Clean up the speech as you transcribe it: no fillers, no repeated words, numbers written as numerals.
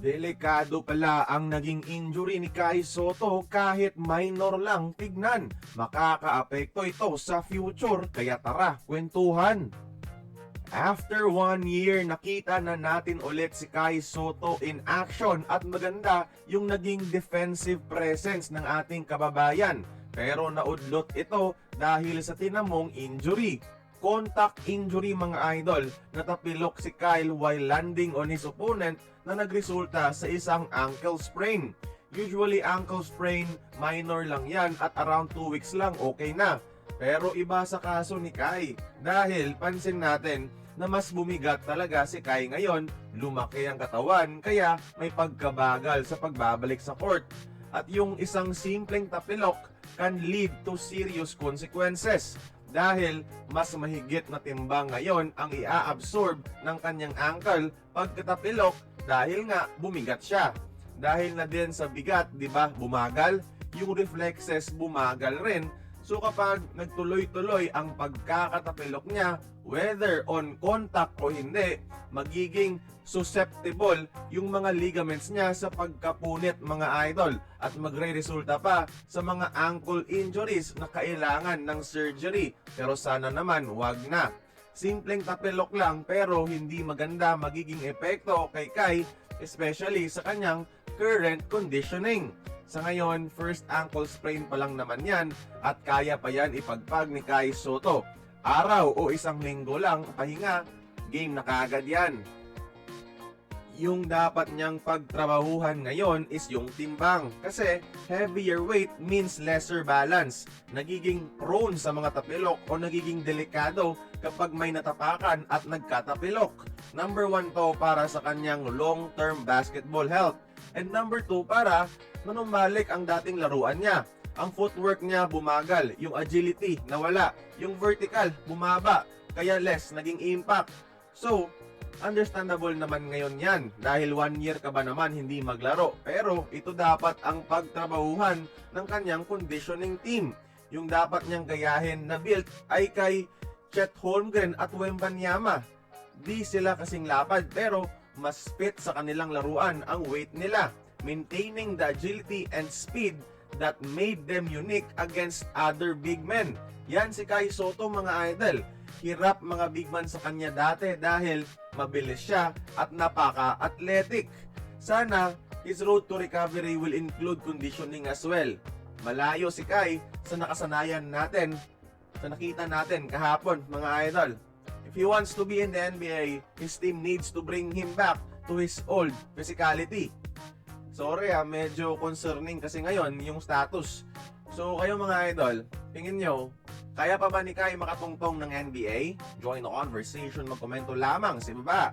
Delikado pala ang naging injury ni Kai Sotto kahit minor lang tignan. Makakaapekto ito sa future kaya tara, kwentuhan. After 1 year, nakita na natin ulit si Kai Sotto in action at maganda yung naging defensive presence ng ating kababayan. Pero naudlot ito dahil sa tinamong injury. Contact injury mga idol, natapilok si Kyle while landing on his opponent na nagresulta sa isang ankle sprain. Usually ankle sprain, minor lang yan at around 2 weeks lang okay na. Pero iba sa kaso ni Kai dahil pansin natin na mas bumigat talaga si Kai ngayon, lumaki ang katawan kaya may pagkabagal sa pagbabalik sa court. At yung isang simpleng tapilok can lead to serious consequences. Dahil mas mahigit na timbang ngayon ang i-absorb ng kanyang ankle pagkatapilok dahil nga bumigat siya. Dahil na din sa bigat, di ba, bumagal, yung reflexes bumagal rin. So kapag nagtuloy-tuloy ang pagkakatapilok niya, whether on contact o hindi, magiging susceptible yung mga ligaments niya sa pagkapunit mga idol at magre-resulta pa sa mga ankle injuries na kailangan ng surgery. Pero sana naman wag na. Simpleng tapilok lang pero hindi maganda magiging epekto kay Kai, especially sa kanyang current conditioning. Sa ngayon, first ankle sprain pa lang naman yan at kaya pa yan ipagpag ni Kai Sotto. Araw o isang linggo lang pahinga, game na kaagad yan. Yung dapat niyang pagtrabahuhan ngayon is yung timbang kasi heavier weight means lesser balance. Nagiging prone sa mga tapilok o nagiging delikado kapag may natapakan at nagkatapilok. Number 1 to para sa kanyang long-term basketball health. And number 2 para manumbalik ang dating laruan niya. Ang footwork niya bumagal, yung agility nawala, yung vertical bumaba, kaya less naging impact. So, understandable naman ngayon yan dahil 1 year ka ba naman hindi maglaro. Pero ito dapat ang pagtrabahuhan ng kanyang conditioning team. Yung dapat niyang gayahin na build ay kay Chet Holmgren at Wembanyama. Di sila kasing lapad pero mas fit sa kanilang laruan ang weight nila, maintaining the agility and speed that made them unique against other big men. Yan si Kai Sotto mga idol. Hirap mga big man sa kanya dati dahil mabilis siya at napaka-athletic. Sana his road to recovery will include conditioning as well. Malayo si Kai sa nakasanayan natin, sa nakita natin kahapon mga idol. If he wants to be in the NBA, his team needs to bring him back to his old physicality. Sorry medyo concerning kasi ngayon yung status. So kayo mga idol, tingin nyo, kaya pa ba ni Kai makatungtong ng NBA? Join the conversation, magkomento lamang sa baba.